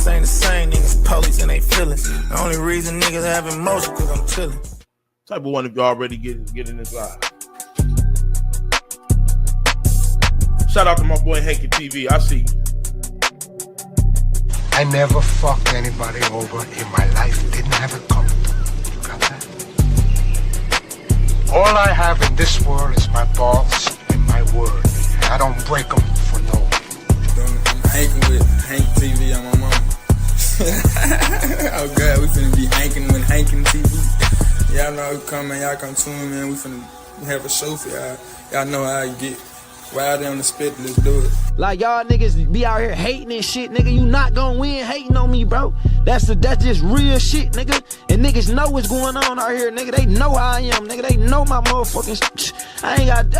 niggas ain't the same, niggas police and they feelings. The only reason niggas have emotion, cause I'm chillin'. Type of one if you already getting this live. Shout out to my boy Hankin TV. I see you. I never fucked anybody over in my life. Didn't have it coming. You got that? All I have in this world is my balls and my word. I don't break them for no one. I'm hanking with Hankin TV on my mama. Oh God, we finna be hanking with Hankin TV. Y'all know who come, man. Y'all come tune, man. We finna have a show for y'all. Y'all know how you get. Wild on the spit, let's do it. Like y'all niggas be out here hating and shit, nigga. You not gonna win hating on me, bro. That's just real shit, nigga. And niggas know what's going on out here, nigga. They know how I am, nigga. They know my motherfucking. I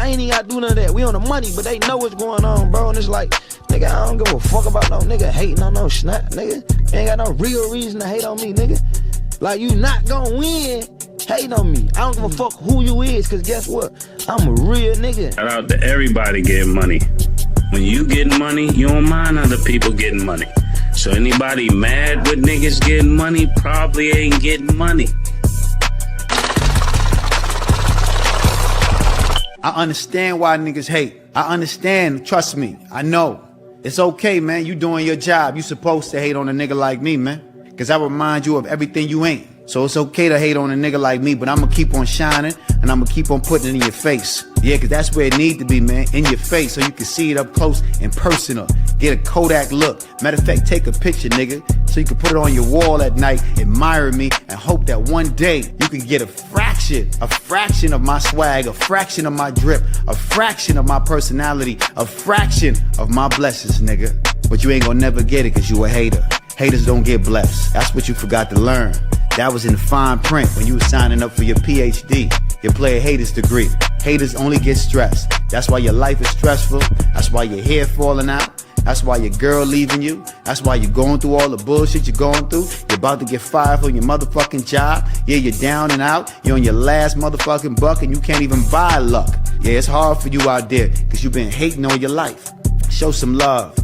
ain't even gotta do none of that. We on the money, but they know what's going on, bro. And it's like, nigga, I don't give a fuck about no nigga hating on no snap, nigga. Ain't got no real reason to hate on me, nigga. Like you not gonna win hating on me. I don't give a fuck who you is, cause guess what? I'm a real nigga. Shout out to everybody getting money. When you getting money, you don't mind other people getting money. So anybody mad with niggas getting money probably ain't getting money. I understand why niggas hate. I understand, trust me, I know. It's okay, man, you doing your job. You supposed to hate on a nigga like me, man. Cause I remind you of everything you ain't. So it's okay to hate on a nigga like me, but I'ma keep on shining and I'ma keep on putting it in your face. Yeah, cause that's where it need to be, man, in your face, so you can see it up close and personal. Get a Kodak look. Matter of fact, take a picture, nigga, so you can put it on your wall at night, admire me, and hope that one day you can get a fraction of my swag, a fraction of my drip, a fraction of my personality, a fraction of my blessings, nigga. But you ain't gonna never get it cause you a hater. Haters don't get blessed. That's what you forgot to learn. That was in the fine print when you were signing up for your PhD, your player haters degree. Haters only get stressed. That's why your life is stressful. That's why your hair falling out. That's why your girl leaving you. That's why you're going through all the bullshit you're going through. You're about to get fired from your motherfucking job. Yeah, you're down and out. You're on your last motherfucking buck and you can't even buy luck. Yeah, it's hard for you out there because you've been hating on your life. Show some love.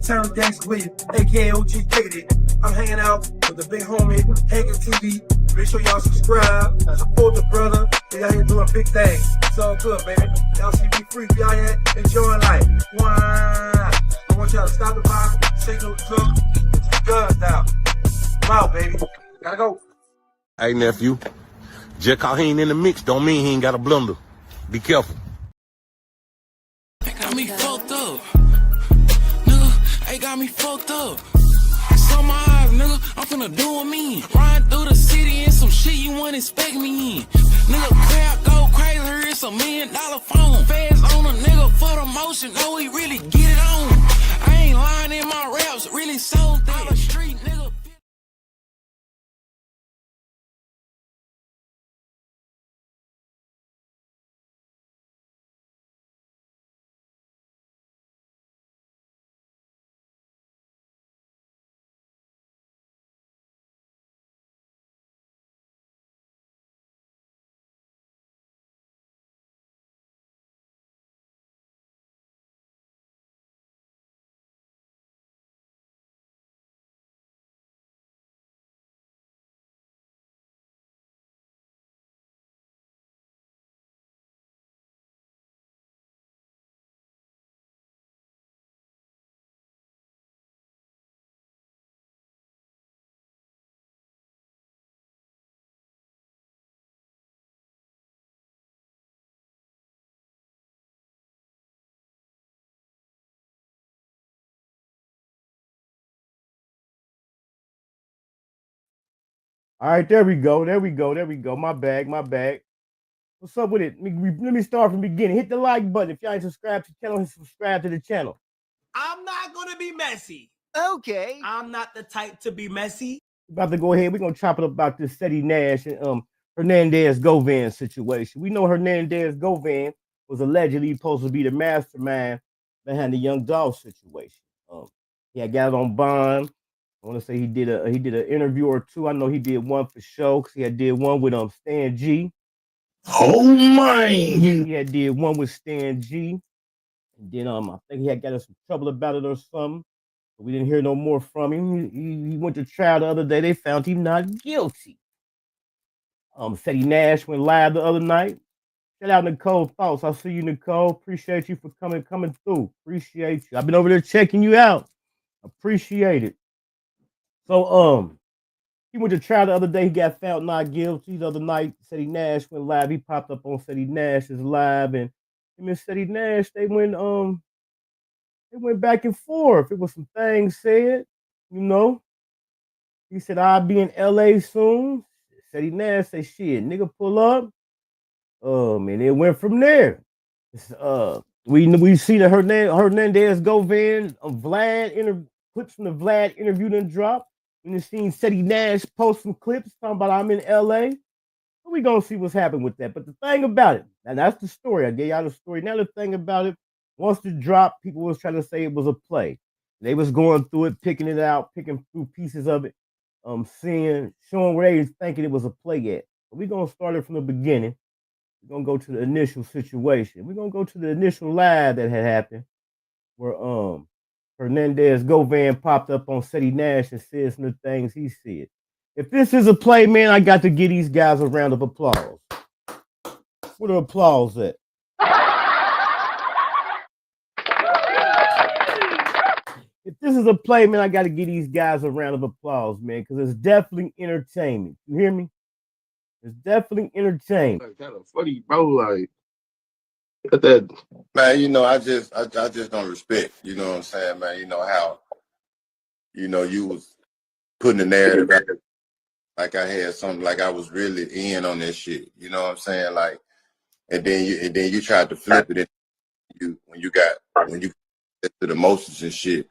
Turn Gangsta with you, aka OG Ceddy. I'm hanging out with the big homie, Hankin TV. Make sure y'all subscribe, support the brother. They out here doing big things. It's all good, baby. Y'all see me free, y'all here enjoying life. Wow. I want y'all to stop the vibe, signal the truck, get your guns down. I'm out, baby. Gotta go. Hey, nephew. Just cause he ain't in the mix don't mean he ain't got a blunder. Be careful. They got me fucked up. Nigga, they got me fucked up. So my eyes, nigga, I'm finna do me. Riding through the city in some shit you wouldn't expect me in. Nigga, crowd go crazy, it's $1 million phone. Feds on a nigga for the motion, know he really get it on. I ain't lying in my raps, really sold that. Street nigga. All right, there we go. My bag. What's up with it? Let me start from the beginning. Hit the like button. If y'all ain't subscribed to the channel, subscribe to the channel. I'm not gonna be messy. Okay. I'm not the type to be messy. About to go ahead. We're gonna chop it up about this Ceddy Nash and Hernandez Govan situation. We know Hernandez Govan was allegedly supposed to be the mastermind behind the Young Dolph situation. He had got it on bond. I want to say he did an interview or two. I know he did one for show because he had did one with Stan G. Oh my! He had did one with Stan G. And then I think he had got in some trouble about it or something. But we didn't hear no more from him. He went to trial the other day. They found him not guilty. Ceddy Nash went live the other night. Shout out Nicole Thoughts. I see you, Nicole. Appreciate you for coming through. Appreciate you. I've been over there checking you out. Appreciate it. So he went to trial the other day. He got found not guilty. The other night, Ceddy Nash went live. He popped up on Ceddy Nash's live, and him and Ceddy Nash, they went back and forth. It was some things said, you know. He said, I'll be in LA soon. Ceddy Nash said, shit, nigga, pull up. And it went from there. We see the Hernandez Govan Vlad clips from the Vlad interview done drop. We done seen Ceddy Nash post some clips talking about I'm in LA. We gonna see what's happened with that. But the thing about it, and that's the story. I gave y'all the story. Now the thing about it, once it dropped, people was trying to say it was a play. They was going through it, picking it out, picking through pieces of it, showing where they was thinking it was a play at. But we're gonna start it from the beginning. We're gonna go to the initial situation. We're gonna go to the initial live that had happened, where Hernandez Govan popped up on Ceddy Nash and said some of the things he said. If this is a play, man, I got to give these guys a round of applause. Where the applause at? If this is a play, man, I got to give these guys a round of applause, man, because it's definitely entertainment. You hear me? It's definitely entertainment. Like, kind of funny, bro. Like, look at that. Man, you know, I just don't respect, you know what I'm saying, man. You know how, you know, you was putting the narrative out, like I had something, like I was really in on this shit. You know what I'm saying? Like, and then you tried to flip it when you get to the emotions and shit.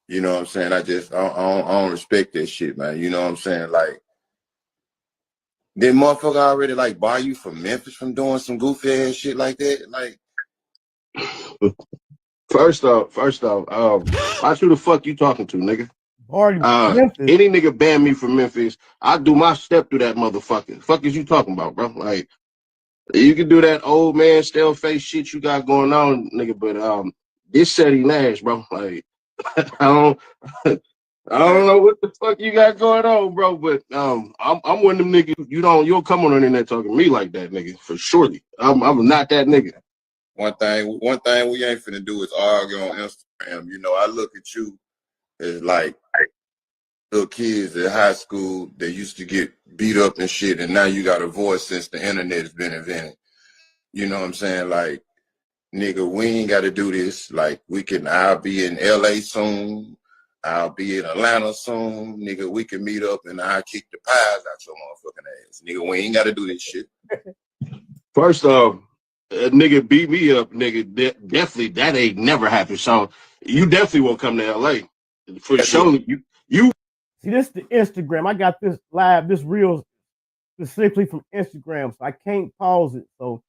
You know what I'm saying? I don't respect that shit, man. You know what I'm saying? Like, did motherfucker already like bar you from Memphis from doing some goofy ass shit like that? Like, First off, watch who the fuck you talking to, nigga. Any nigga ban me from Memphis, I do my step through that motherfucker. Fuck is you talking about, bro? Like, you can do that old man stale face shit you got going on, nigga, but this Ceddy Nash, bro. Like, I don't know what the fuck you got going on, bro, but I'm one of them niggas. You don't come on the internet talking to me like that, nigga, for surely. I'm not that nigga. One thing we ain't finna do is argue on Instagram. You know, I look at you as like little kids at high school that used to get beat up and shit, and now you got a voice since the internet has been invented. You know what I'm saying? Like, nigga, we ain't got to do this. Like, I'll be in LA soon. I'll be in Atlanta soon. Nigga, we can meet up and I'll kick the pies out your motherfucking ass. Nigga, we ain't got to do this shit. First off, a nigga beat me up, nigga. Definitely, that ain't never happened. So you definitely won't come to LA. For sure. You see, this is the Instagram. I got this live, this reel specifically from Instagram, so I can't pause it. So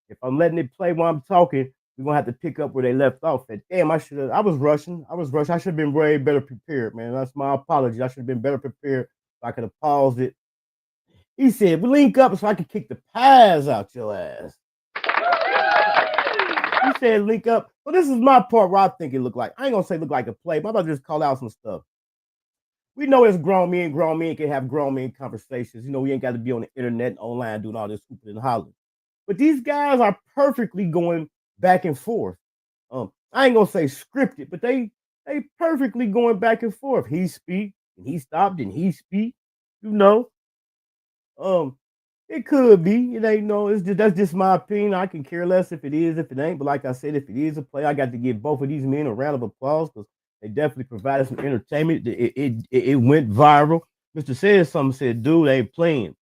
if I'm letting it play while I'm talking, we're gonna have to pick up where they left off at. Damn, I was rushing. I should have been way better prepared, man. That's my apology. I should have been better prepared. So I could have paused it. He said, we link up so I can kick the pies out your ass. He said link up. Well, this is my part where I think it looked like. I ain't gonna say look like a play, but I'm about to just call out some stuff. We know it's grown men can have grown men conversations. You know, we ain't got to be on the internet and online doing all this hooping and hollering. But these guys are perfectly going back and forth. I ain't gonna say scripted, but they perfectly going back and forth. He speak and he stopped and he speak. You know, it could be. It ain't no. That's just my opinion. I can care less if it is, if it ain't. But like I said, if it is a play, I got to give both of these men a round of applause because they definitely provided some entertainment. It went viral. Mr. said, dude, they ain't playing.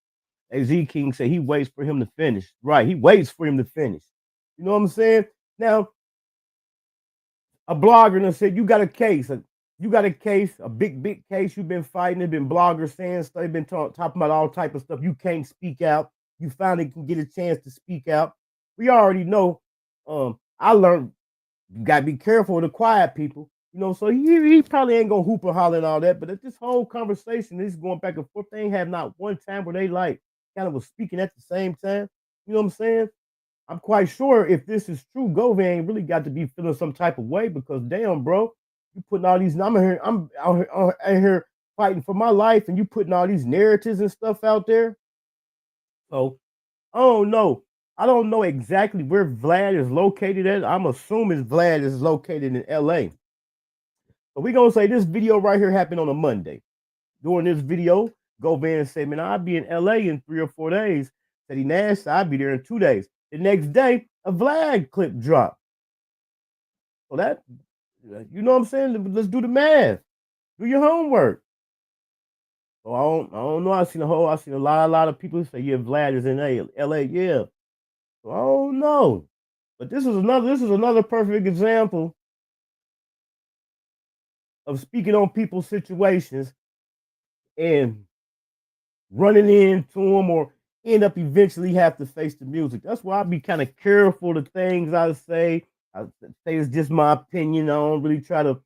AZ King said he waits for him to finish. Right, he waits for him to finish. You know what I'm saying? Now, a blogger said, you got a case. A big case you've been fighting. There's been bloggers saying stuff. They've been talking about all type of stuff. You can't speak out. You finally can get a chance to speak out. We already know. I learned you got to be careful with the quiet people. You know, so he probably ain't going to hoop or holler and all that. But this whole conversation is going back and forth. They ain't have not one time where they like kind of was speaking at the same time. You know what I'm saying? I'm quite sure if this is true, Govan ain't really got to be feeling some type of way because damn, bro, You putting all these, I'm out here fighting for my life, and you putting all these narratives and stuff out there. So I don't know. I don't know exactly where Vlad is located at. I'm assuming Vlad is located in LA. But we're gonna say this video right here happened on a Monday. During this video, Govan said, man, I'll be in LA in 3 or 4 days. Ceddy Nash, I'll be there in 2 days. The next day, a Vlad clip dropped. So that, you know what I'm saying? Let's do the math. Do your homework. So I don't know. I seen a lot of people say, yeah, Vlad is in LA, yeah. So I don't know. But this is another perfect example of speaking on people's situations and running into them or end up eventually have to face the music. That's why I be kind of careful the things I say. I say it's just my opinion. I don't really try to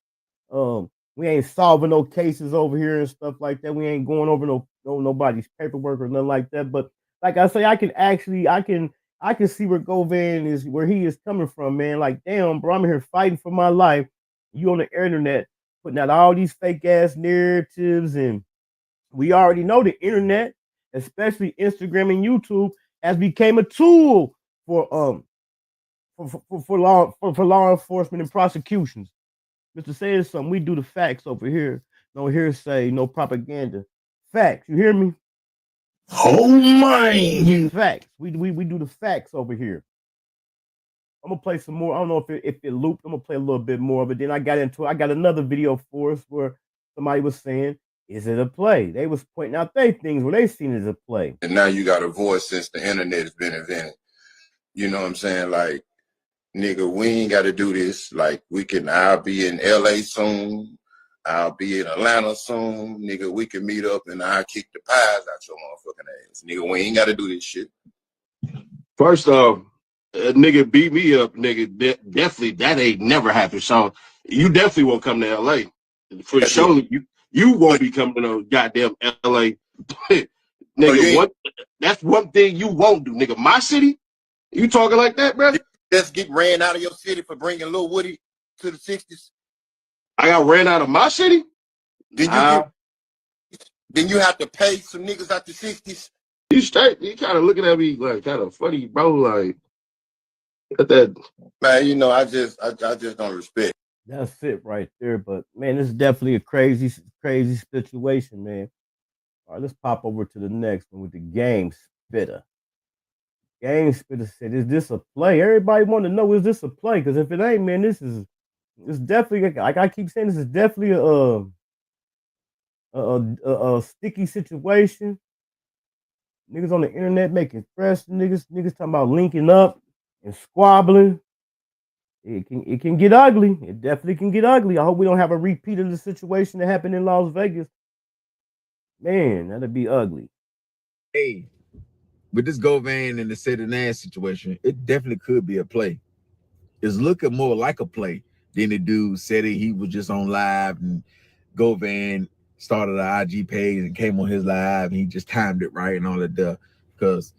we ain't solving no cases over here and stuff like that. We ain't going over nobody's paperwork or nothing like that. But like I say, I can see where Govan is, where he is coming from, man. Like, damn, bro, I'm here fighting for my life. You on the internet putting out all these fake ass narratives, and we already know the internet, especially Instagram and YouTube, has become a tool for law enforcement and prosecutions. Mr. Says something. We do the facts over here. No hearsay, no propaganda. Facts. You hear me? Oh my! Facts. We do the facts over here. I'm gonna play some more. I don't know if it looped. I'm gonna play a little bit more, but then I got another video for us where somebody was saying, is it a play? They was pointing out things where they seen it as a play. And now you got a voice since the internet has been invented. You know what I'm saying? Like, nigga, we ain't got to do this. Like, I'll be in LA soon. I'll be in Atlanta soon. Nigga, we can meet up and I'll kick the pies out your motherfucking ass. Nigga, we ain't got to do this shit. First off, a nigga beat me up, nigga. Definitely, that ain't never happened. So you definitely won't come to LA. For sure, you won't be coming to goddamn LA. Nigga, that's one thing you won't do, nigga. My city? You talking like that, bro? Just get ran out of your city for bringing Lil Woody to the 60s. I got ran out of my city? Then you have to pay some niggas out the 60s. You kind of looking at me like kind of funny, bro. Like that. Man, you know, I just don't respect. That's it right there. But man, it's definitely a crazy situation, man. All right, let's pop over to the next one with the Game Spitter. Game Spitter said, "Is this a play?" Everybody want to know, is this a play? Because if it ain't, man, it's definitely, like I keep saying, this is definitely a sticky situation. Niggas on the internet making fresh niggas talking about linking up and squabbling. It can get ugly. It definitely can get ugly. I hope we don't have a repeat of the situation that happened in Las Vegas. Man, that'd be ugly. Hey, with this Govan and the Ceddy Nash situation, it definitely could be a play. It's looking more like a play than the dude said he was just on live, and Govan started an IG page and came on his live, and he just timed it right and all that stuff. Because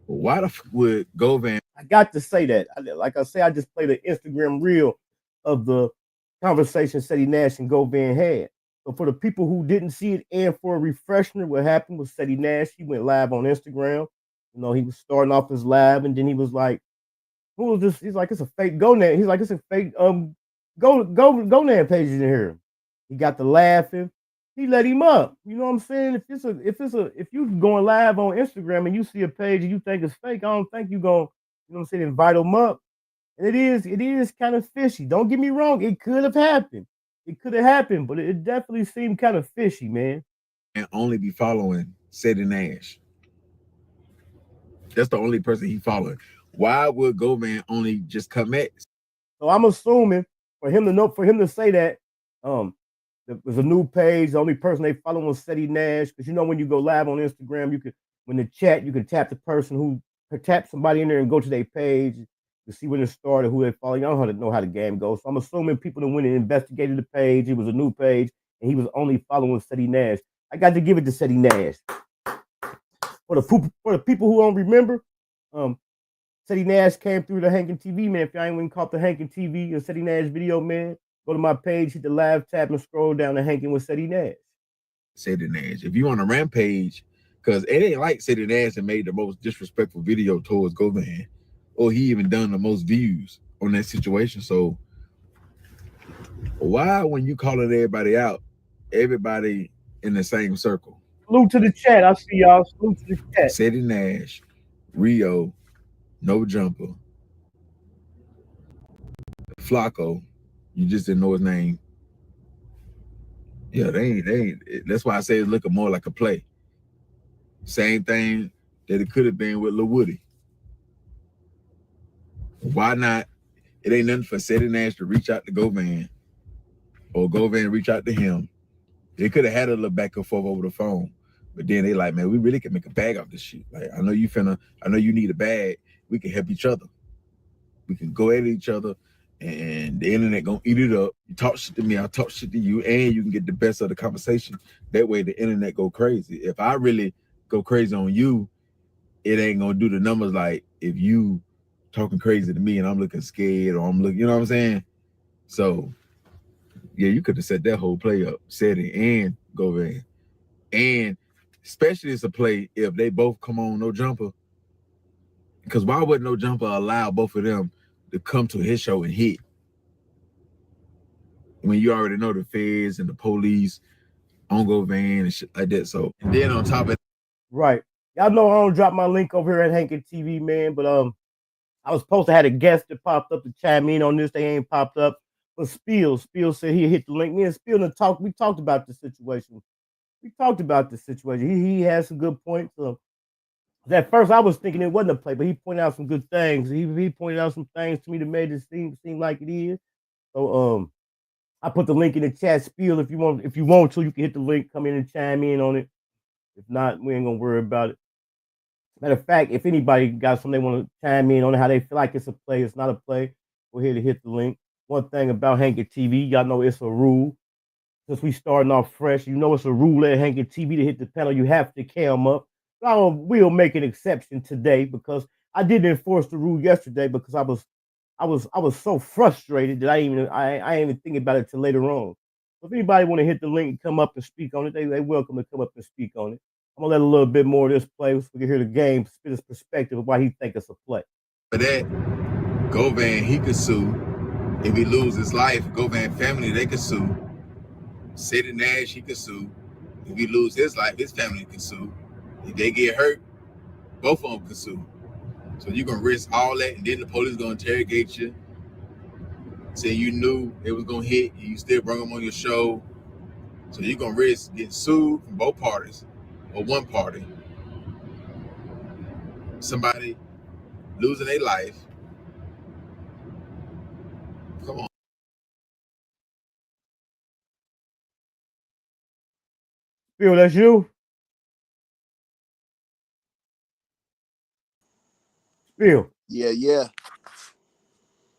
why the fuck would Govan? I got to say that. Like I say, I just played an Instagram reel of the conversation Ceddy Nash and Govan had. So for the people who didn't see it, and for a refresher, what happened was Ceddy Nash, he went live on Instagram. You know, he was starting off his live, and then he was like, who was this? He's like, it's a fake GoNet. He's like, it's a fake GoNet page in here. He got to laughing. He let him up. You know what I'm saying? If you going live on Instagram and you see a page and you think it's fake, I don't think you going, you know what I'm saying, invite them up. And it is kind of fishy. Don't get me wrong. It could have happened. It could have happened, but it definitely seemed kind of fishy, man. And only be following Ceddy Nash. That's the only person he following. Why would Govan only just come at? So I'm assuming for him to say that, there's a new page. The only person they follow was Ceddy Nash, because you know when you go live on Instagram, you can tap the person who tap somebody in there and go to their page to see when it started, who they follow. You don't know how the game goes. So I'm assuming people that went and investigated the page. It was a new page, and he was only following Ceddy Nash. I got to give it to Ceddy Nash. For the people who don't remember, Ceddy Nash came through the Hankin TV, man. If y'all ain't even caught the Hankin TV or Ceddy Nash video, man, Go to my page, hit the live tab, and scroll down to Hankin with Ceddy Nash. Ceddy Nash. If you on a rampage, because it ain't like Ceddy Nash and made the most disrespectful video towards Govan, or he even done the most views on that situation. So why, when you calling everybody out, everybody in the same circle? Salute to the chat. I see y'all. Salute to the chat. Ceddy Nash, Rio, No Jumper, Flacco. You just didn't know his name. Yeah, they ain't. That's why I say it's looking more like a play. Same thing that it could have been with Lil Woody. Why not? It ain't nothing for Ceddy Nash to reach out to Govan, or Govan reach out to him. They could have had a little back and forth over the phone, but then they like, man, we really can make a bag off this shit. Like, I know you need a bag. We can help each other. We can go at each other, and the internet gonna eat it up. You talk shit to me, I'll talk shit to you, and you can get the best of the conversation. That way the internet go crazy. If I really go crazy on you, it ain't gonna do the numbers like if you talking crazy to me and I'm looking scared, or I'm looking, you know what I'm saying? So yeah, you could have set that whole play up, Ceddy and Govan. And especially it's a play if they both come on No Jumper. Because why would No Jumper allow both of them to come to his show and hit? When you already know the feds and the police on Govan and shit like that. So, and then on top of that, right. Y'all know I don't drop my link over here at Hankin TV, man, but I was supposed to have a guest that popped up to chime in on this. They ain't popped up. But Spiel said he hit the link. Me and Spiel we talked about the situation. He has some good points. At first I was thinking it wasn't a play, but he pointed out some good things. He pointed out some things to me that made it seem like it is. So I put the link in the chat. Spiel, if you want to, you can hit the link, come in and chime in on it. If not, we ain't gonna worry about it. Matter of fact, if anybody got something they want to chime in on how they feel like it's a play, it's not a play, go ahead and hit the link. One thing about Hankin TV, y'all know it's a rule. Since we starting off fresh, you know it's a rule at Hankin TV to hit the panel. You have to cam up. So we'll make an exception today because I didn't enforce the rule yesterday because I was so frustrated that I ain't even thinking about it till later on. So if anybody want to hit the link and come up and speak on it, they welcome to come up and speak on it. I'm gonna let a little bit more of this play so we can hear the game, spit his perspective of why he think it's a play. For that, Govan, he could sue. If he lose his life, Govan family, they could sue. Ceddy Nash, he could sue. If he lose his life, his family can sue. If they get hurt, both of them can sue. So you're gonna risk all that, and then the police gonna interrogate you. Say you knew it was gonna hit, and you still brought them on your show. So you're gonna risk getting sued from both parties, or one party. Somebody losing their life. Come on. Phil, that's you? Phil. Yeah.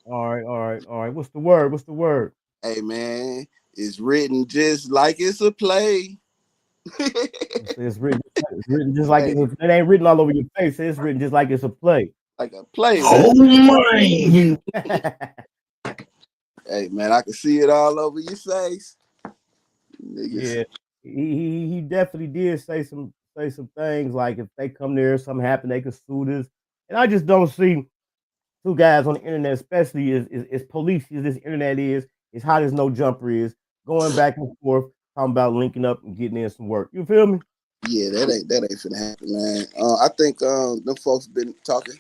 All right. What's the word? Hey, man, it's written just like it's a play. It's written just like it ain't written all over your face. It's written just like it's a play. Like a play. Oh my! Hey, man, I can see it all over your face. Niggas. Yeah, he definitely did say some things like if they come there, something happen, they can sue this. And I just don't see two guys on the internet, especially as police as this internet is, as hot as No Jumper is, going back and forth, talking about linking up and getting in some work. You feel me? Yeah, that ain't finna happen, man. I think them folks been talking.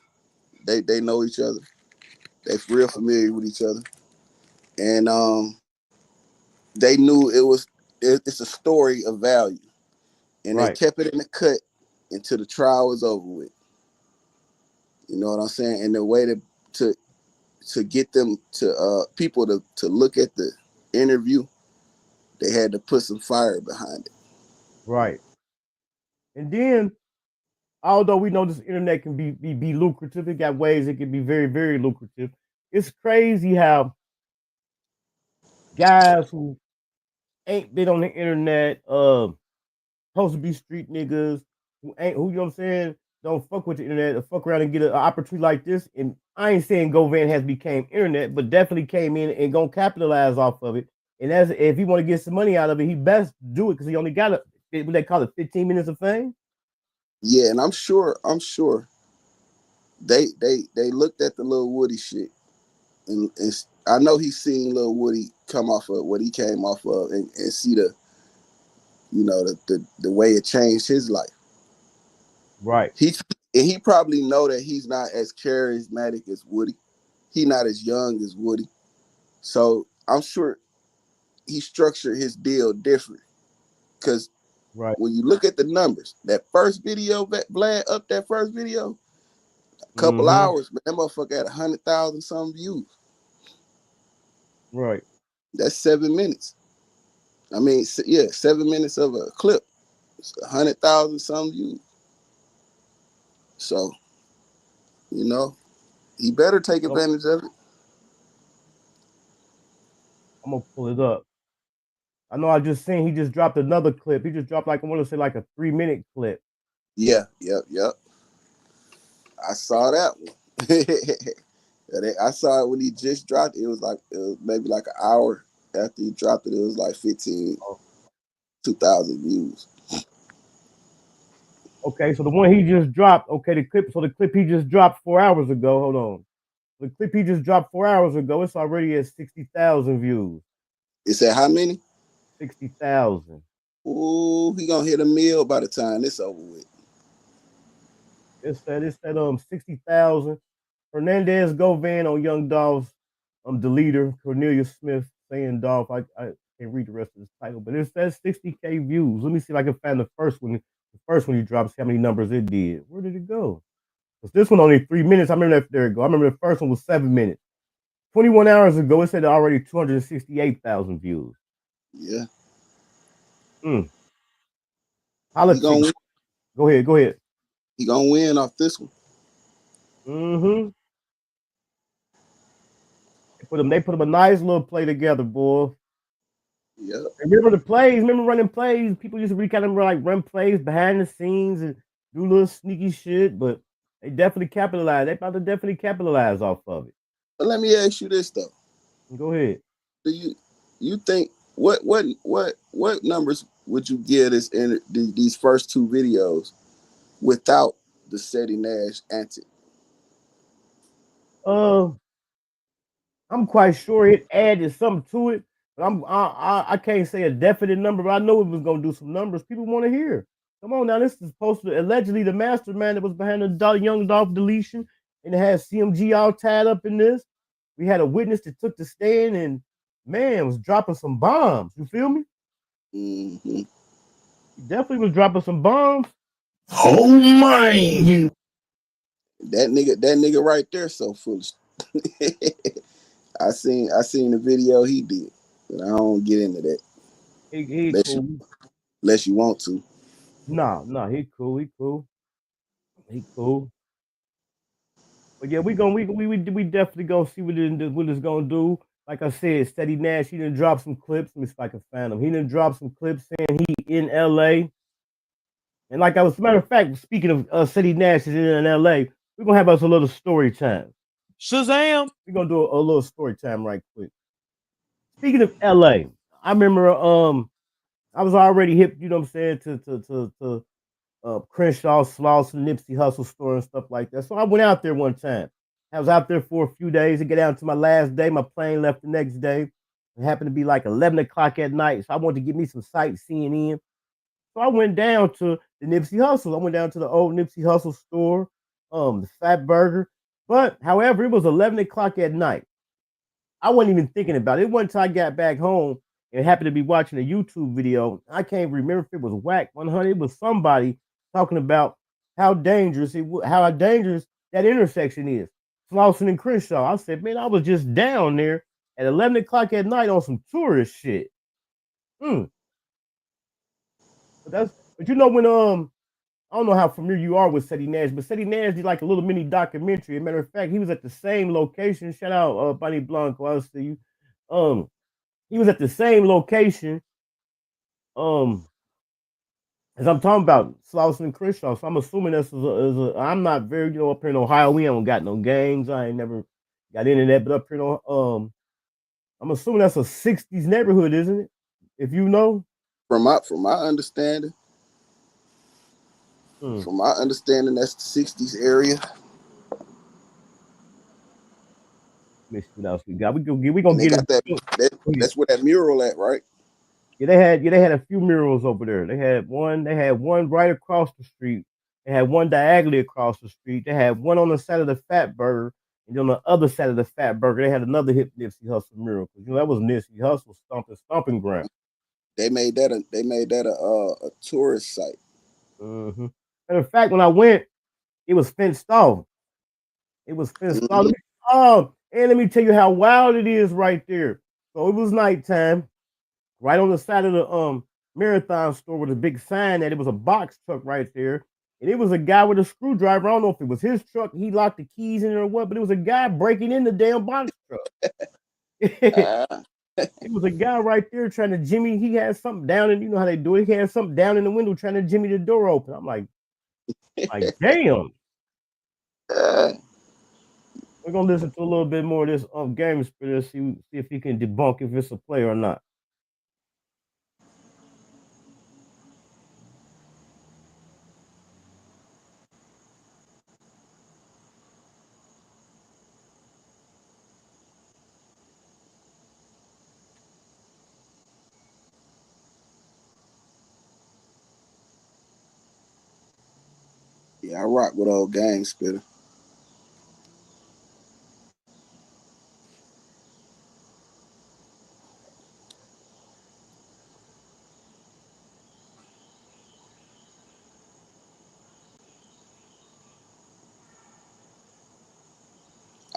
They know each other. They real familiar with each other, and they knew it's a story of value, and They kept it in the cut until the trial was over with. You know what I'm saying? And the way to get them to people to look at the interview, they had to put some fire behind it. Right. And then, although we know this internet can be lucrative, it got ways it can be very, very lucrative. It's crazy how guys who ain't been on the internet, supposed to be street niggas, who you know what I'm saying, don't fuck with the internet or fuck around and get an opportunity like this. And I ain't saying Govan has became internet, but definitely came in and gonna capitalize off of it. And as if he want to get some money out of it, he best do it because he only got what they call it, 15 minutes of fame. Yeah, and I'm sure they looked at the Lil Woody shit, and I know he's seen Lil Woody come off of what he came off of, and see the way it changed his life. Right. He probably know that he's not as charismatic as Woody. He not as young as Woody. So I'm sure he structured his deal different. Because when you look at the numbers, that first video, Vlad up that first video, a couple hours, but that motherfucker had 100,000 some views. Right. That's 7 minutes. I mean, yeah, 7 minutes of a clip. It's 100,000 some views. So, he better take advantage of it. I'm gonna pull it up. I know I just seen he just dropped another clip. He just dropped I want to say a 3-minute clip. Yeah, yep. I saw that one. I saw it when he just dropped it. It was maybe an hour after he dropped it. It was 2,000 views. Okay, so the one he just dropped, the clip he just dropped 4 hours ago, hold on. The clip he just dropped 4 hours ago, it's already at 60,000 views. It's at how many? 60,000. Ooh, he gonna hit a mill by the time it's over with. It's at 60,000. Hernandez Govan on Young Dolph's the leader, Cornelius Smith saying Dolph. I can't read the rest of this title, but it says 60K views. Let me see if I can find the first one. The first one he dropped, see how many numbers it did. Where did it go? Because this one only 3 minutes. I remember that. There it go. I remember the first one was 7 minutes. 21 hours ago, it said already 268,000 views. Yeah. Politics. Go ahead. He gonna win off this one. They put him a nice little play together, boy. Yeah. Remember the plays? Remember running plays? People used to kind of run plays behind the scenes and do little sneaky shit, but they definitely capitalized. They about to definitely capitalize off of it. But let me ask you this though. Go ahead. Do you think what numbers would you give this in these first two videos without the Ceddy Nash antic? I'm quite sure it added something to it, but I can't say a definite number, but I know it was gonna do some numbers people want to hear. Come on now, this is supposed to allegedly the mastermind that was behind the Young Dolph deletion, and it has CMG all tied up in this. We had a witness that took the stand and man was dropping some bombs. You feel me? He definitely was dropping some bombs. Oh my! That nigga right there so foolish. I seen the video he did, but I don't get into that. He cool. Unless you want to. No, he cool. But yeah, we definitely gonna see what it's gonna do. Like I said, Ceddy Nash, he done dropped some clips. Let me see if I can find him. He done dropped some clips saying he in LA. And like as a matter of fact, speaking of Ceddy Nash is in LA, we're gonna have us a little story time. Shazam! We're gonna do a little story time right quick. Speaking of LA, I remember I was already hip, you know what I'm saying, to Crenshaw, Slauson, Nipsey Hussle store and stuff like that. So I went out there one time. I was out there for a few days to get down to my last day. My plane left the next day. It happened to be 11 o'clock at night. So I wanted to get me some sightseeing in. So I went down to the Nipsey Hussle. I went down to the old Nipsey Hussle store, the Fat Burger. But however, it was 11 o'clock at night. I wasn't even thinking about it. It wasn't until I got back home and happened to be watching a YouTube video. I can't remember if it was Whack 100. It was somebody talking about how dangerous that intersection is. Slauson and Crenshaw. I said, man, I was just down there at 11 o'clock at night on some tourist shit. But you know when I don't know how familiar you are with Ceddy Nash, but Ceddy Nash did a little mini documentary. As a matter of fact, he was at the same location. Shout out Bunny Blanco, I'll see you. He was at the same location As I'm talking about Slauson and Crenshaw, so I'm assuming this is I'm not very, up here in Ohio, we haven't got no games. I ain't never got into that, but up here in I'm assuming that's a 60s neighborhood, isn't it? If you know. From my understanding. From my understanding, that's the 60s area. Let me see what else we got. We gonna get it. That's where that mural at, right? Yeah, they had a few murals over there. They had one right across the street. They had one diagonally across the street. They had one on the side of the Fat Burger, and on the other side of the Fat Burger, they had another hip Nipsey Hussle mural. That was Nipsey Hussle's stomping ground. They made that a tourist site. Mm-hmm. And in fact, when I went, it was fenced off. It was fenced off. Oh, and let me tell you how wild it is right there. So it was nighttime. Right on the side of the Marathon store with a big sign that it was a box truck right there. And it was a guy with a screwdriver. I don't know if it was his truck. He locked the keys in it or what, but it was a guy breaking in the damn box truck. It was a guy right there trying to jimmy. He had something down, and you know how they do it. He had something down in the window trying to jimmy the door open. I'm like damn. We're gonna listen to a little bit more of this Game Spitter, see if he can debunk if it's a play or not. Yeah, I rock with old Game Spitter.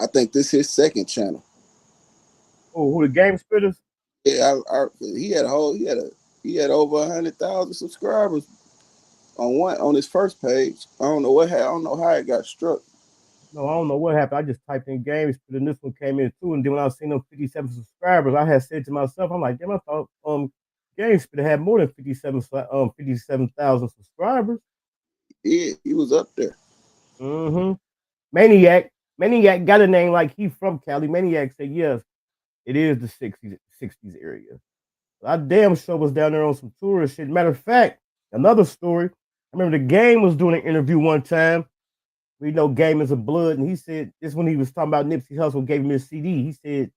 I think this is his second channel. Oh, who the Game Spitters? Yeah, he had over 100,000 subscribers on his first page. I don't know how it got struck. No, I don't know what happened. I just typed in Game Spitter, and this one came in too. And then when I was seeing them 57 subscribers, I had said to myself, I'm like, damn, I thought Game Spitter had more than 57,000 subscribers. Yeah, he was up there. Mm-hmm. Maniac got a name like he from Cali. Maniac said, yes, it is the 60s area. I damn sure was down there on some tourist shit. Matter of fact, another story. I remember the Game was doing an interview one time. We know Game is a blood, and he said this when he was talking about Nipsey Hussle gave him his CD. He said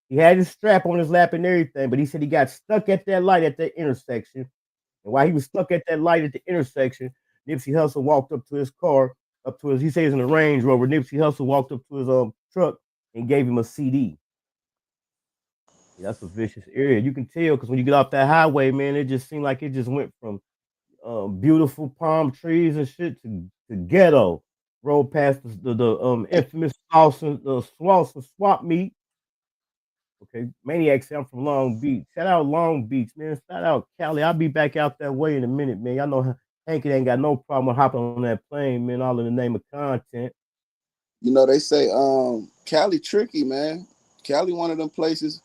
he had his strap on his lap and everything, but he said he got stuck at that light at that intersection. And while he was stuck at that light at the intersection, Nipsey Hussle walked up to his car, he says in a Range Rover. Nipsey Hussle walked up to his truck and gave him a CD. Yeah, that's a vicious area. You can tell because when you get off that highway, man, it just seemed like it just went from beautiful palm trees and shit to ghetto. Rolled past the infamous Slauson swap meet. Okay, Maniac said I'm from Long Beach. Shout out Long Beach, man. Shout out Cali. I'll be back out that way in a minute, man. Y'all know Hankin ain't got no problem with hopping on that plane, man, all in the name of content. You know, they say Cali tricky, man. Cali one of them places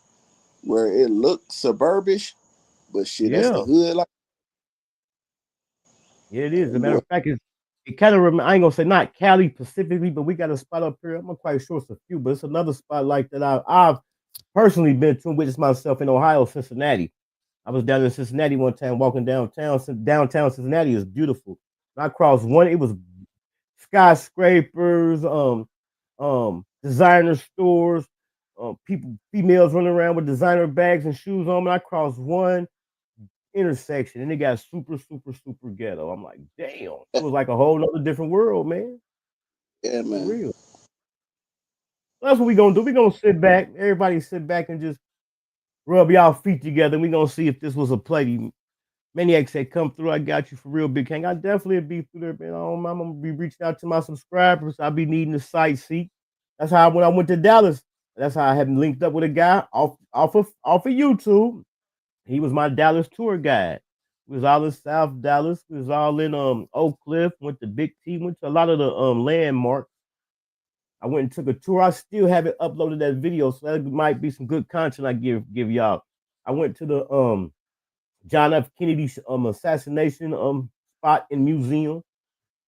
where it looks suburbish, but shit, that's the hood. Like, yeah, it is. As a matter of fact, it kind of I ain't gonna say not Cali specifically, but we got a spot up here. I'm not quite sure it's a few, but it's another spot like that I've personally been to and witnessed myself in Ohio, Cincinnati. I was down in Cincinnati one time walking downtown. Downtown Cincinnati is beautiful. I crossed one, it was skyscrapers, designer stores, females running around with designer bags and shoes on. And I crossed one intersection and it got super, super, super ghetto. I'm like, damn, it was like a whole nother different world, man. Yeah, man. For real. That's what we gonna do. We gonna sit back, everybody sit back and just rub y'all feet together. And we gonna see if this was a play. Maniac said, come through. I got you for real, Big King. I definitely be through there, man. I'm gonna be reaching out to my subscribers. I'll be needing the site seat. That's how when I went to Dallas. That's how I had linked up with a guy off of YouTube. He was my Dallas tour guide. We was all in South Dallas. We was all in Oak Cliff. Went to Big T. Went to a lot of the landmarks. I went and took a tour. I still haven't uploaded that video, so that might be some good content I give y'all. I went to the John F. Kennedy assassination spot in museum.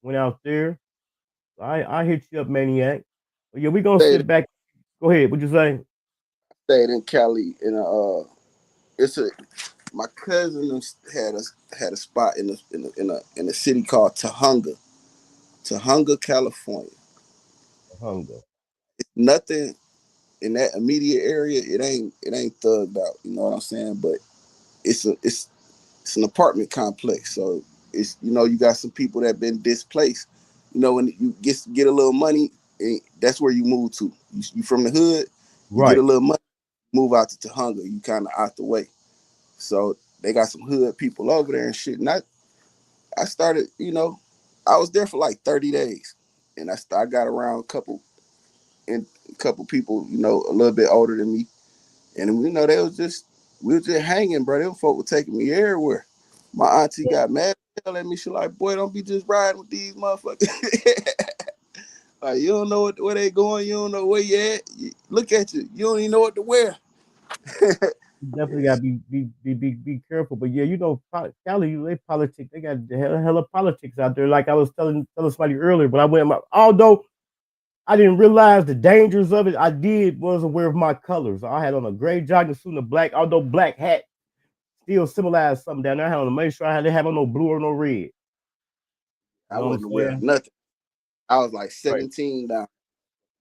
Went out there. I hit you up, Maniac. But yeah, we gonna sit back. Go ahead. What'd you say? Stayed in Cali in my cousin had a spot in a city called Tahunga, California. Tahunga. It's nothing in that immediate area. It ain't thugged out. You know what I'm saying? But it's an apartment complex. So it's you got some people that been displaced. When you get a little money, that's where you move to. You from the hood, you get a little money, move out to Tahunga. You kind of out the way. So they got some hood people over there and shit. And I started, I was there for like 30 days, and I got around a couple people, a little bit older than me, and we was just hanging, bro. Them folk were taking me everywhere. My auntie got mad at me. She like, boy, don't be just riding with these motherfuckers. Like, you don't know where they going. You don't know where you at. Look at you. You don't even know what to wear. You definitely gotta be careful. But yeah, Cali, they politics. They got hella politics out there. Like I was telling somebody earlier, but although I didn't realize the dangers of it, was aware of my colors. I had on a gray jogging suit and a black, although black hat still symbolized something down there. I had on to make sure I didn't have on no blue or no red. I wasn't wearing nothing. I was like 17 down.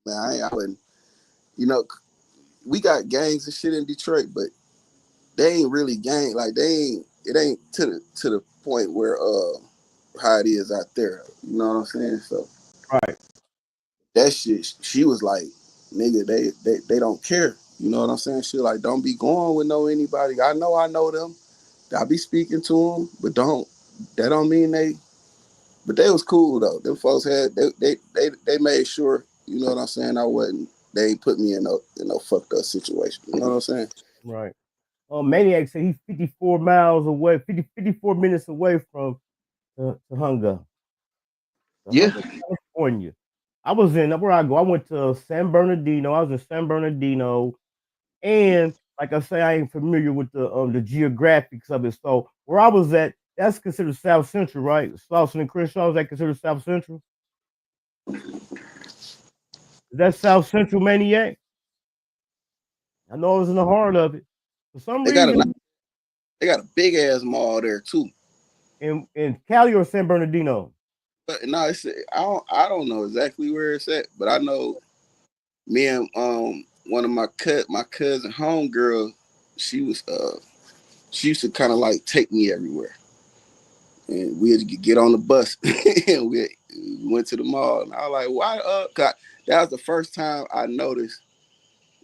Man, I wouldn't. We got gangs and shit in Detroit, but they ain't really gang. Like it ain't to the point where how it is out there. You know what I'm saying? So right. That shit, she was like, nigga, they don't care. You know what I'm saying? She like, don't be going with anybody. I know them. I be speaking to them, but that don't mean they. But they was cool though. Them folks they made sure. You know what I'm saying? They ain't put me in no fucked up situation. You know what I'm saying? Right. Maniac said he's 54 miles away, 54 minutes away from Tahunga. Yeah. California. I was in where I go. I went to San Bernardino. I was in San Bernardino, and like I say, I ain't familiar with the geographics of it. So where I was at, that's considered South Central, right? Slauson and Crenshaw, is that considered South Central? Is that South Central, Maniac? I know I was in the heart of it. For some reason, they got a big ass mall there too. In Cali or San Bernardino? But no, I don't know exactly where it's at, but I know me and one of my cousin homegirl, she used to kind of like take me everywhere, and we'd get on the bus and we went to the mall, and I was like, why that was the first time I noticed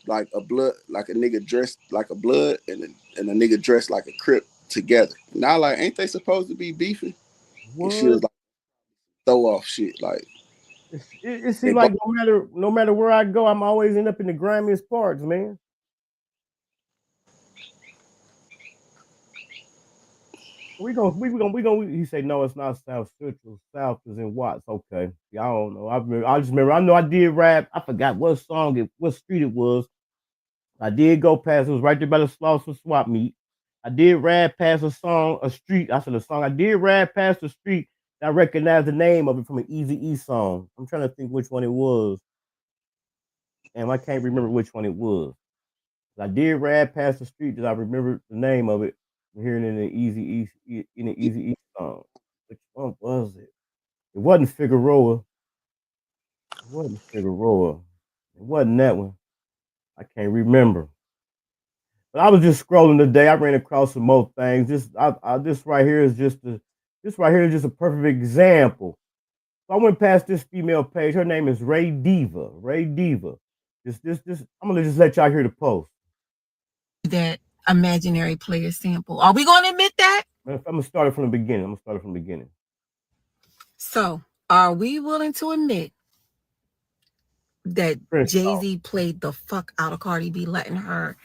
like a nigga dressed like a blood and a nigga dressed like a Crip together. And I like, ain't they supposed to be beefing? What? And she was like, throw off shit. Like it seems like no matter where I go, I'm always end up in the grimiest parts, man. We gonna. He said no, it's not South Central. South is in Watts. Okay, yeah, I don't know. I just remember. I know I did rap. I forgot what street it was. I did go past. It was right there by the Slauson swap meet. I did rap past a street. I said a song. I did rap past the street. I recognized the name of it from an Eazy-E song. I'm trying to think which one it was. And I can't remember which one it was. I did rap past the street that I remember the name of it. Hearing in the Eazy-E song. Which one was it? It wasn't Figueroa. It wasn't that one. I can't remember. But I was just scrolling today. I ran across some more things. This right here is just a perfect example. So I went past this female page. Her name is Ray Diva. I'm gonna just let y'all hear the post. That imaginary player sample. Are we gonna admit that? I'm gonna start it from the beginning. So, are we willing to admit that Jay-Z played the fuck out of Cardi B, letting her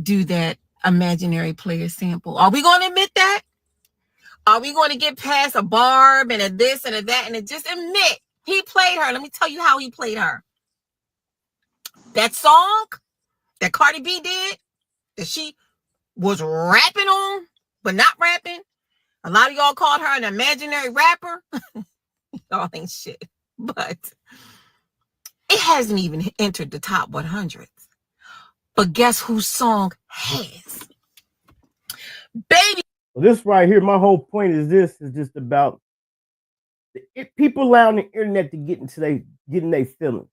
do that imaginary player sample? Are we gonna admit that? Are we going to get past a Barb and a this and a that and just admit he played her? Let me tell you how he played her. That song that Cardi B did, that she was rapping on, but not rapping. A lot of y'all called her an imaginary rapper. Y'all ain't shit. But it hasn't even entered the top 100s. But guess whose song has? Baby. Well, this right here, my whole point is just about people allowing the internet to get into their feelings.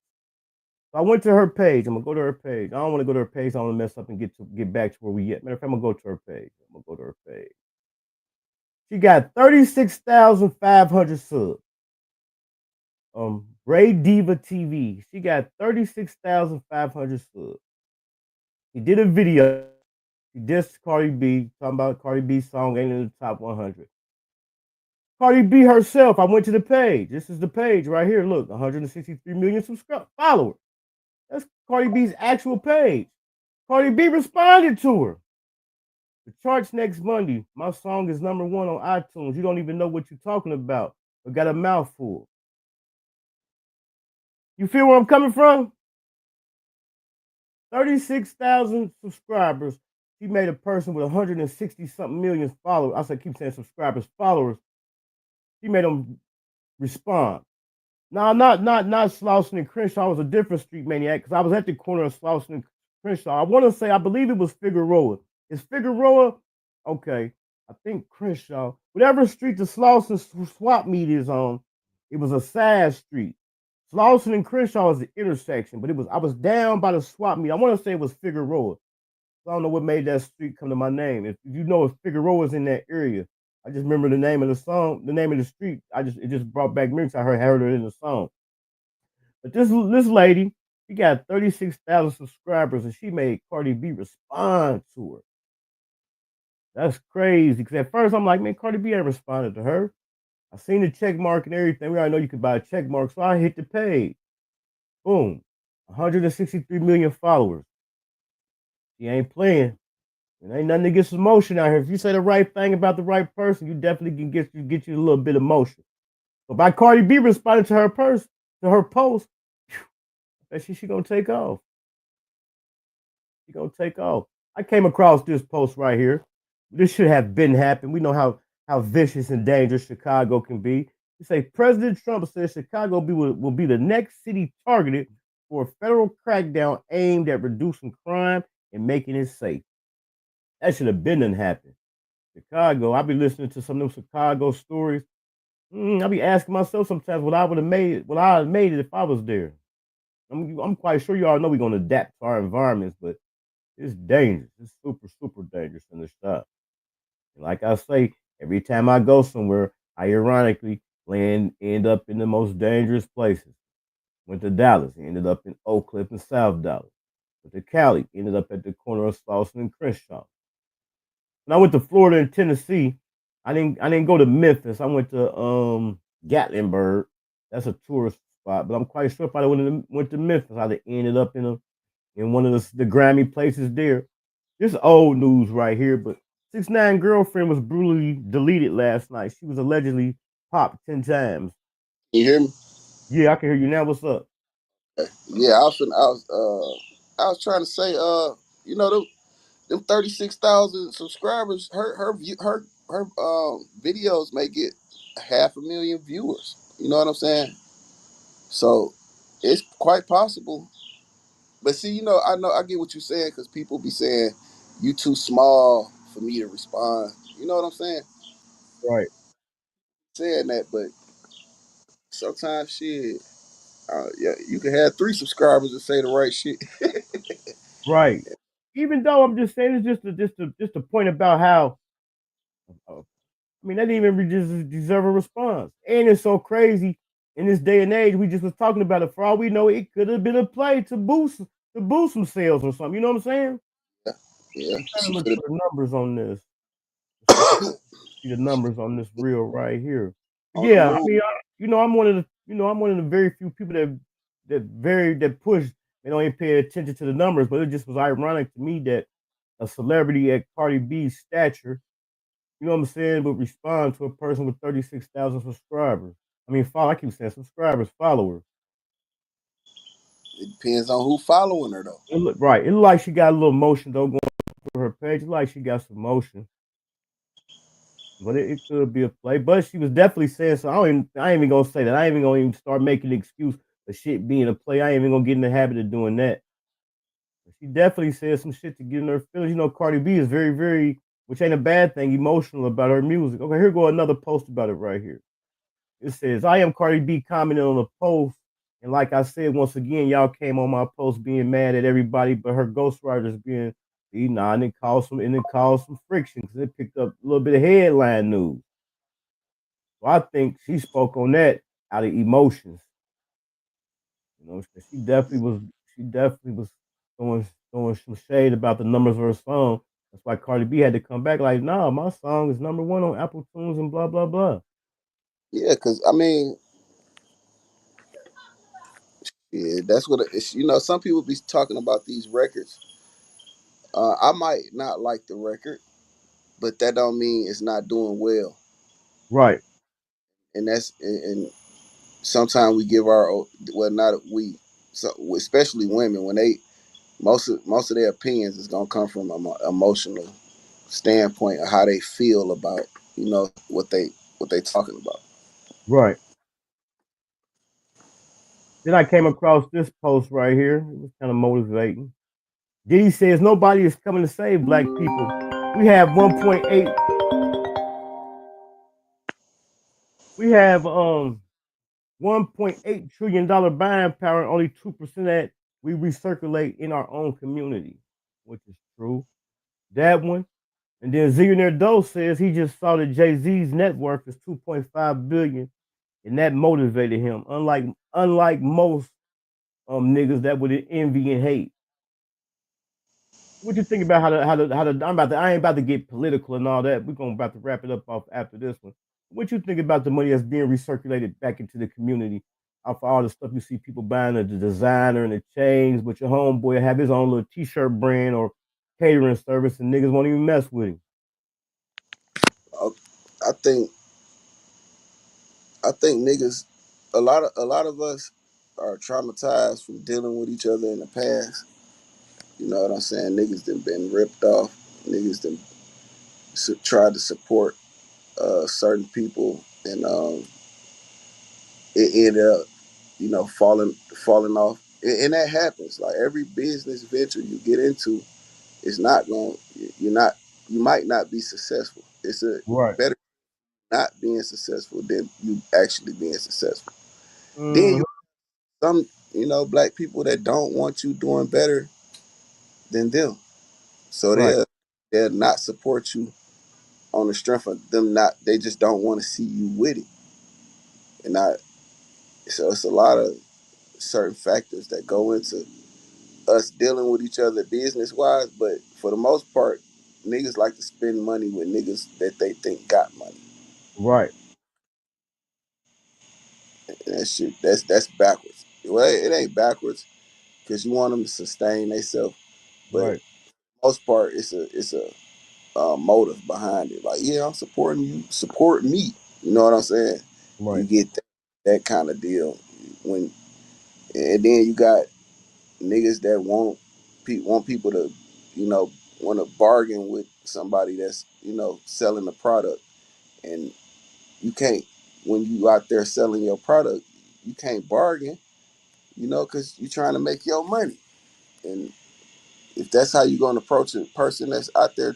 So I went to her page. I'm gonna go to her page. I don't want to go to her page. I don't want to mess up and get back to where we at. Matter of fact, I'm gonna go to her page. I'm gonna go to her page. She got 36,500 subs. Ray Diva TV. She got 36,500 subs. He did a video. He dissed Cardi B, talking about Cardi B's song ain't in the top 100. Cardi B herself, I went to the page. This is the page right here. Look, 163 million followers. That's Cardi B's actual page. Cardi B responded to her. The charts next Monday. My song is #1 on iTunes. You don't even know what you're talking about, but got a mouthful. You feel where I'm coming from? 36,000 subscribers. She made a person with 160-something million followers. I keep saying subscribers, followers. She made them respond. Now, not Slauson and Crenshaw. I was a different street maniac because I was at the corner of Slauson and Crenshaw. I want to say, I believe it was Figueroa. Is Figueroa? Okay. I think Crenshaw. Whatever street the Slauson swap meet is on, it was a side street. Slauson and Crenshaw is the intersection, but I was down by the swap meet. I want to say it was Figueroa. I don't know what made that street come to my name. If you know if Figueroa's in that area, I just remember the name of the song, the name of the street. It just brought back memories. I heard her in the song. But this lady, she got 36,000 subscribers, and she made Cardi B respond to her. That's crazy. Because at first I'm like, man, Cardi B ain't responded to her. I seen the check mark and everything. We already know you could buy a check mark, so I hit the page. Boom, 163 million followers. She ain't playing. It ain't nothing to get some motion out here. If you say the right thing about the right person, you definitely can get you a little bit of motion. But by Cardi B responding to her post, she gonna take off. She gonna take off. I came across this post right here. This should have been happening. We know how vicious and dangerous Chicago can be. You say President Trump says Chicago will be the next city targeted for a federal crackdown aimed at reducing crime and making it safe. That should have been done happen. Chicago, I be listening to some of them Chicago stories. I be asking myself sometimes what I would have made it if I was there. I'm quite sure y'all know we're gonna adapt to our environments, but it's dangerous. It's super, super dangerous in this stuff. And like I say, every time I go somewhere, I ironically end up in the most dangerous places. Went to Dallas, ended up in Oak Cliff and South Dallas. Went to Cali, ended up at the corner of Slauson and Crenshaw. When I went to Florida and Tennessee, I didn't go to Memphis. I went to Gatlinburg. That's a tourist spot, but I'm quite sure if I went to Memphis, I'd have ended up in one of the Grammy places there. This is old news right here, but 6ix9ine girlfriend was brutally deleted last night. She was allegedly popped 10 times. You hear me? Yeah, I can hear you now. What's up? Yeah, I was trying to say, you know, them 36,000 subscribers, her videos may get 500,000 viewers. You know what I'm saying? So it's quite possible. But see, you know I get what you're saying because people be saying you too small for me to respond. You know what I'm saying? Right. Saying that, but sometimes shit, yeah, you can have 3 subscribers and say the right shit. Right. Even though I'm just saying, it's just a point about how. I mean, that didn't even just deserve a response. And it's so crazy in this day and age. We just was talking about it. For all we know, it could have been a play to boost some sales or something. You know what I'm saying? Yeah. I'm trying to look for the numbers on this. See the numbers on this reel right here. Yeah, I mean, I'm one of the very few people that push. They don't even pay attention to the numbers, but it just was ironic to me that a celebrity at Cardi B's stature, you know what I'm saying, would respond to a person with 36,000 subscribers. I mean, I keep saying subscribers, followers. It depends on who following her though. It looked like she got a little motion though going through her page. It looked like she got some motion. But it could be a play. But she was definitely saying so. I ain't even gonna say that. I ain't even gonna even start making an excuse for shit being a play. I ain't even gonna get in the habit of doing that. She definitely said some shit to get in her feelings. You know, Cardi B is very, very, which ain't a bad thing, emotional about her music. Okay, here go another post about it right here. It says, I am Cardi B commenting on a post. And like I said, once again, y'all came on my post being mad at everybody, but her ghostwriters being, and it caused some friction because it picked up a little bit of headline news. So I think she spoke on that out of emotions. You know, she definitely was throwing some shade about the numbers of her song. That's why Cardi B had to come back like, nah, my song is #1 on Apple Tunes and blah blah blah. Yeah, because I mean, yeah, that's what it's. You know, some people be talking about these records. I might not like the record, but that don't mean it's not doing well. Right. And and sometimes we give our not we, so especially women when they most of their opinions is gonna come from an emotional standpoint of how they feel about what they talking about. Right. Then I came across this post right here. It was kind of motivating. Diddy says nobody is coming to save black people. We have 1.8. We have $1.8 trillion buying power. Only 2% of that we recirculate in our own community, which is true. That one. And then Zillionaire Doe says he just saw that Jay-Z's net worth is $2.5 billion, and that motivated him. Unlike most niggas that would envy and hate. What you think about how the I ain't about to get political and all that. We're gonna about to wrap it up off after this one. What you think about the money that's being recirculated back into the community off all the stuff you see people buying the designer and the chains, but your homeboy have his own little t-shirt brand or catering service and niggas won't even mess with him. I think niggas, a lot of us are traumatized from dealing with each other in the past. You know what I'm saying? Niggas done been ripped off. Niggas done tried to support certain people, and it ended up, falling off. And that happens. Like every business venture you get into, it's not going. You might not be successful. It's right. better not being successful than you actually being successful. Then Mm-hmm. some black people that don't want you doing better than them, so Right. they'll not support you on the strength of them not. They just don't want to see you with it, and so it's a lot of certain factors that go into us dealing with each other business wise. But for the most part, niggas like to spend money with niggas that they think got money. Right. And that shit, that's backwards. Well, it ain't backwards because you want them to sustain themselves, but Right. most part, it's a motive behind it. Like, yeah, I'm supporting you, support me. You know what I'm saying? Right. You get that kind of deal and then you got niggas that want people to, want to bargain with somebody that's selling the product, and you can't when you out there selling your product, you can't bargain, because you're trying to make your money, and if that's how you're going to approach a person that's out there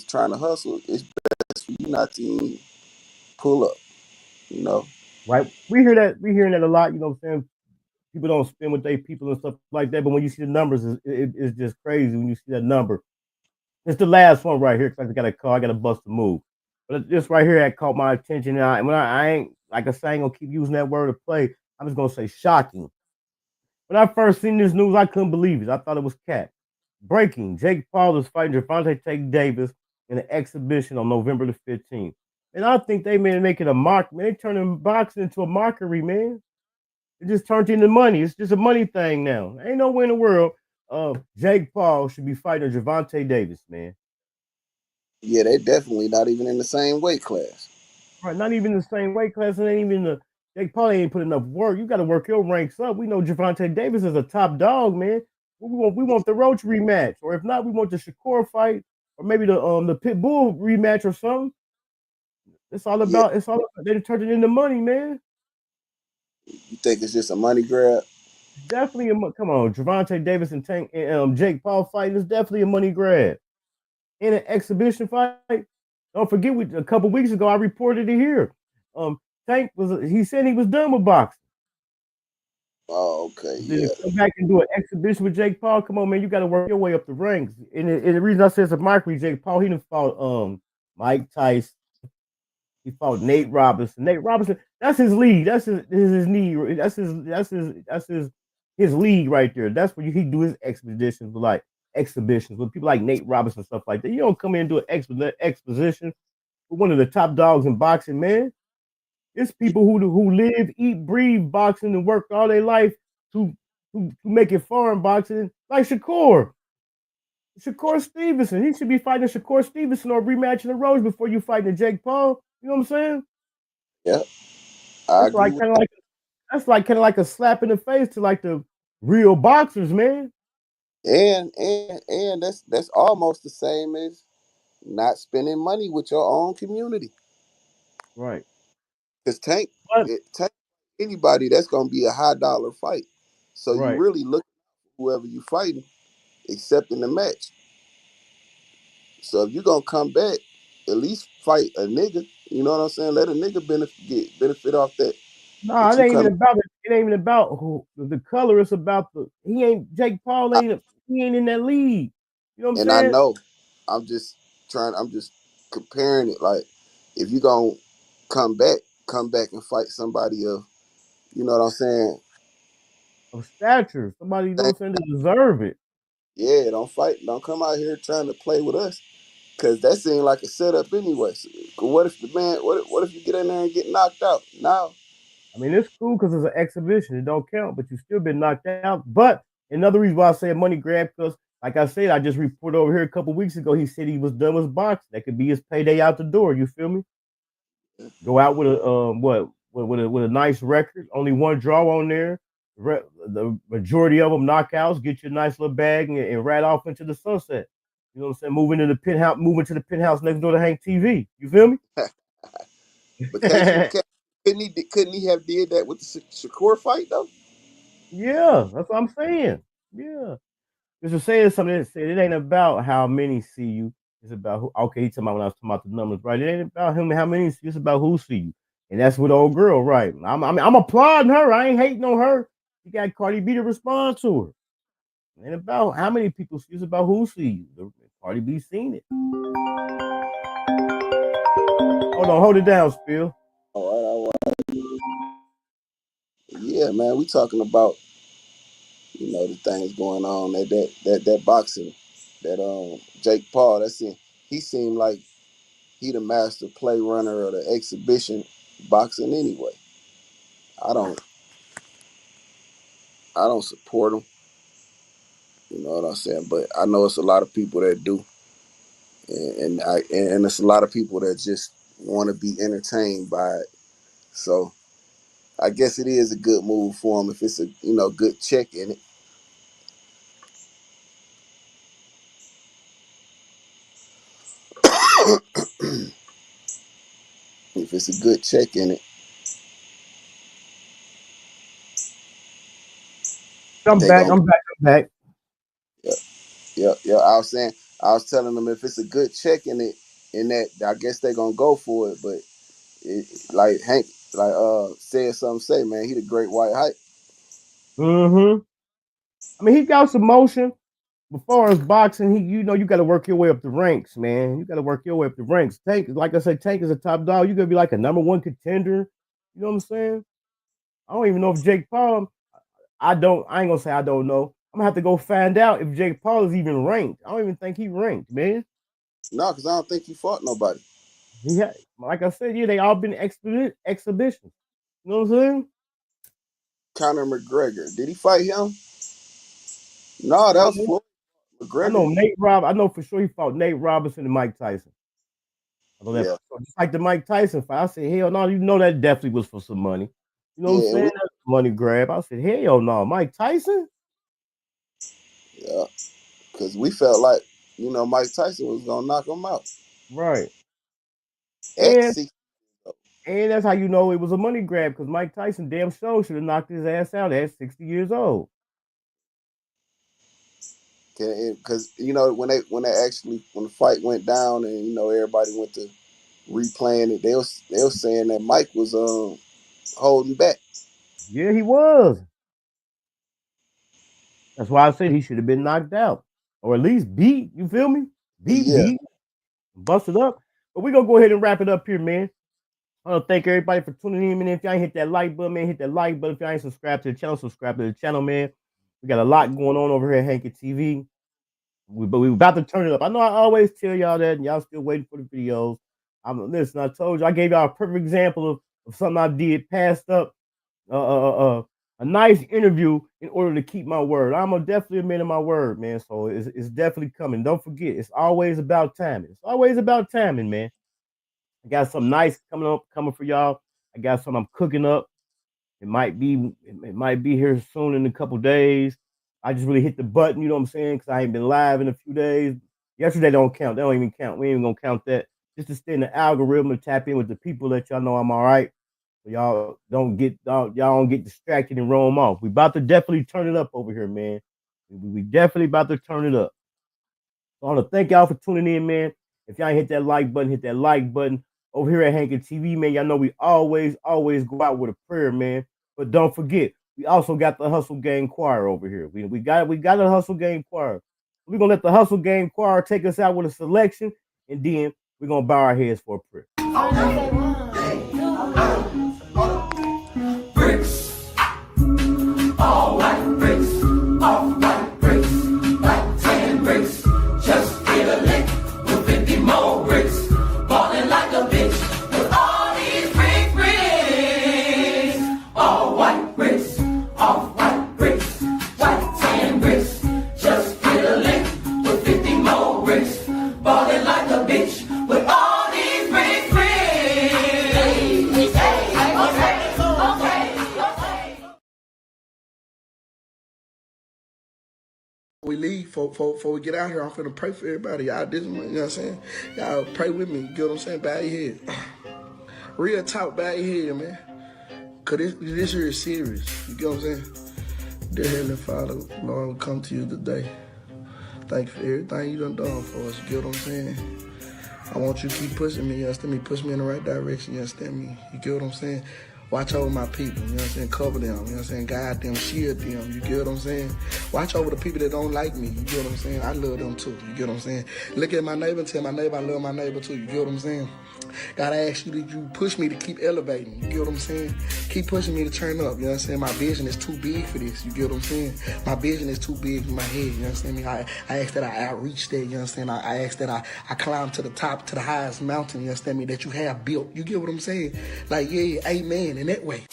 trying to hustle, it's best for you not to even pull up. Right. We hear that. We hearing that a lot. You know what I'm saying? People don't spend with their people and stuff like that. But when you see the numbers, it's just crazy when you see that number. It's the last one right here because I got a call. I got to bust a move. But this right here that caught my attention. And I ain't, like I say, I ain't going to keep using that word of play. I'm just going to say shocking. When I first seen this news, I couldn't believe it. I thought it was cat. Breaking. Jake Paul is fighting Gervonta Davis in an exhibition on November the 15th. And I think they may make it a mark. Man, they turning boxing into a mockery, man. It just turned into money. It's just a money thing now. Ain't no way in the world Jake Paul should be fighting Gervonta Davis, man. Yeah, they definitely not even in the same weight class. Right, not even the same weight class, and ain't even the Jake Paul ain't put enough work. You got to work your ranks up. We know Gervonta Davis is a top dog, man. We want the Roach rematch, or if not, we want the Shakur fight, or maybe the Pitbull rematch or something. It's all about. It's all. They turned it into money, man. You think it's just a money grab? Definitely come on, Gervonta Davis and Tank and Jake Paul fighting is definitely a money grab. In an exhibition fight. Don't forget, a couple weeks ago I reported it here. Tank he said he was done with boxing. Oh, okay, Then to come back and do an exhibition with Jake Paul. Come on, man, you got to work your way up the ranks. And the reason I said it's a mockery, Jake Paul, he done fought Mike Tyson. He fought Nate Robinson. Nate Robinson, that's his league. That's his knee. That's his league right there. That's where he do his exhibitions with people like Nate Robinson, stuff like that. You don't come in and do an exposition with one of the top dogs in boxing, man. It's people who live, eat, breathe boxing and work all their life to make it far in boxing, like Shakur Stevenson. He should be fighting Shakur Stevenson or rematching the Rose before you fighting Jake Paul. You know what I'm saying? Yeah, I agree. That's kind of like a slap in the face to like the real boxers, man. And that's almost the same as not spending money with your own community. Right. Because Tank anybody, that's gonna be a high dollar fight. So you really look at whoever you fighting, accepting the match. So if you're gonna come back, at least fight a nigga. You know what I'm saying? Let a nigga benefit off that. No, it ain't even about it. It ain't even about who the color. It's about Jake Paul he ain't in that league. You know what I'm saying? And I know. I'm just comparing it. Like, if you gonna come back and fight somebody of, you know what I'm saying? Of stature. Somebody, you know what I'm saying, to deserve it. Yeah, don't come out here trying to play with us. Cause that seemed like a setup anyway. So what if what if you get in there and get knocked out? Now, I mean, it's cool because it's an exhibition. It don't count, but you still been knocked out. But another reason why I say a money grab, because like I said, I just reported over here a couple weeks ago. He said he was done with boxing. That could be his payday out the door. You feel me? Go out with a with a nice record. Only one draw on there. The majority of them knockouts. Get you a nice little bag and ride off into the sunset. You know what I'm saying? Moving to the penthouse next door to Hank TV. You feel me? But couldn't he have did that with the Shakur fight though? Yeah, that's what I'm saying. Yeah. Just to say something, it ain't about how many see you. It's about who. Okay, he talking about when I was talking about the numbers, right? It ain't about him how many see you. It's about who see you, and that's with the old girl, right? I'm applauding her. I ain't hating on her. She got Cardi B to respond to her. It ain't about how many people see you. It's about who see you. Cardi B seen it. Hold it down, Spill. All right. Yeah, man, we talking about, you know, the things going on that boxing, that Jake Paul. That's it. He seemed like he the master play runner of the exhibition boxing anyway. I don't support him. You know what I'm saying? But I know it's a lot of people that do, and it's a lot of people that just want to be entertained by it. So I guess it is a good move for him if it's a good check in it. If it's a good check in it. I'm back. Yeah. I was telling them if it's a good check in it, in that, I guess they're gonna go for it. But like Hank, said something. Say, man, he the great white hype. Mm-hmm. I mean, he got some motion. As far as boxing, you got to work your way up the ranks, man. You got to work your way up the ranks. Tank, like I said, Tank is a top dog. You're gonna be like a number one contender. You know what I'm saying? I don't even know if Jake Paul. I ain't gonna say I don't know. I'm gonna have to go find out if Jake Paul is even ranked. I don't even think he ranked, man. No, because I don't think he fought nobody. Like I said, yeah, they all been exhibitions. You know what I'm saying? Conor McGregor, did he fight him? No, that was Floyd McGregor. I know I know for sure he fought Nate Robinson and Mike Tyson. I know that. Yeah. Just like the Mike Tyson fight, I said, hell no, you know that definitely was for some money. You know what I'm saying? That's money grab. I said, hell no, Mike Tyson? Yeah, because we felt like, Mike Tyson was going to knock him out. Right. At 60 And that's how you know it was a money grab, because Mike Tyson damn sure should have knocked his ass out at 60 years old. Because when the fight went down and everybody went to replaying it, they was saying that Mike was holding back. Yeah, he was. That's why I said he should have been knocked out, or at least beat. You feel me? Beat, busted up. But we're gonna go ahead and wrap it up here, man. I want to thank everybody for tuning in, man. If y'all ain't hit that like button, man, hit that like button. If y'all ain't subscribed to the channel, subscribe to the channel, man. We got a lot going on over here at Hankin TV. But we're about to turn it up. I know I always tell y'all that, and y'all still waiting for the videos. Listen, I told you, I gave y'all a perfect example of something I did, passed up a nice interview in order to keep my word. I'm definitely a man of my word, man. So it's definitely coming. Don't forget, it's always about timing. It's always about timing, man. I got something nice coming for y'all. I got something I'm cooking up. It might be here soon in a couple days. I just really hit the button, you know what I'm saying? Because I ain't been live in a few days. Yesterday don't count. That don't even count. We ain't even gonna count that. Just to stay in the algorithm and tap in with the people, let y'all know I'm all right. So y'all don't get distracted and roam off. We about to definitely turn it up over here, man. We definitely about to turn it up. So I want to thank y'all for tuning in, man. If y'all ain't hit that like button, hit that like button. Over here at Hankin TV, man, y'all know we always go out with a prayer, man. But don't forget, we also got the Hustle Gang Choir over here. We got a Hustle Gang Choir. We're gonna let the Hustle Gang Choir take us out with a selection, and then we're gonna bow our heads for a prayer. Bricks, all white bricks, all white bricks, like 10 bricks. Just get a lick with 50 more bricks. Ballin' like a bitch with all these bricks. All white bricks, off white bricks, white 10 bricks. Just get a lick with 50 more bricks. Ballin' like a bitch with all these bricks. We leave, before we get out here, I'm finna pray for everybody. Y'all, you know what I'm saying? Y'all pray with me, you get what I'm saying? Bow your head. Real talk, bow your head, man. Cause this here is serious, you get what I'm saying? Dear Heavenly Father, Lord, we come to you today. Thank you for everything you done for us, you get what I'm saying? I want you to keep pushing me, you understand me? Push me in the right direction, you understand me? You get what I'm saying? Watch over my people, you know what I'm saying? Cover them, you know what I'm saying? Guide them, shield them, you get what I'm saying? Watch over the people that don't like me, you get what I'm saying? I love them too, you get what I'm saying? Look at my neighbor and tell my neighbor I love my neighbor too, you get what I'm saying? God, I ask you that you push me to keep elevating, you get what I'm saying? Keep pushing me to turn up, you know what I'm saying? My vision is too big for this, you get what I'm saying? My vision is too big in my head, you understand me? I ask that I outreach that, you understand? I ask that I climb to the top, to the highest mountain, you understand me? That you have built, you get what I'm saying? Like, yeah, amen, in that way.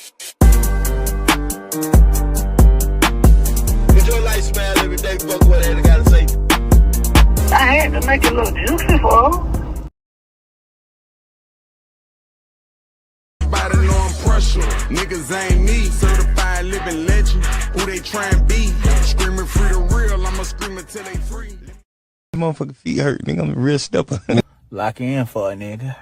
Get your light smile every day, fuck what they gotta say. I had to make it a little juicy for them. Everybody know I'm pressure. Niggas ain't me. Certified living legend. Who they tryin' be? Screaming free the real. I'ma scream until they free. Motherfucking feet hurt, nigga. I'm a real stepper. Lock in for a nigga.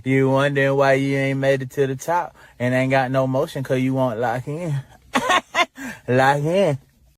You wondering why you ain't made it to the top and ain't got no motion cause you won't lock in. Lock in.